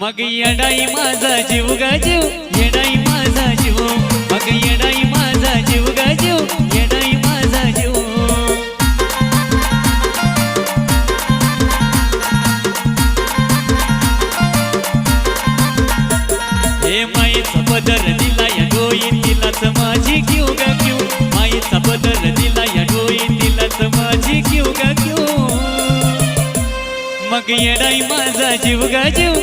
मग येडाई माझा जीव ग जीव, येडाई माझा जीव, मग येडाई माझा जीव ग जीव, येडाई माझा जीव. हे माईचा पदर दिला या डोईन तिलाच माझी क्यू ग क्यू, माईचा पदर दिला या डोईन तिलाच माझी क्यू ग क्यू. मग येडाई माझा जीव ग जीव,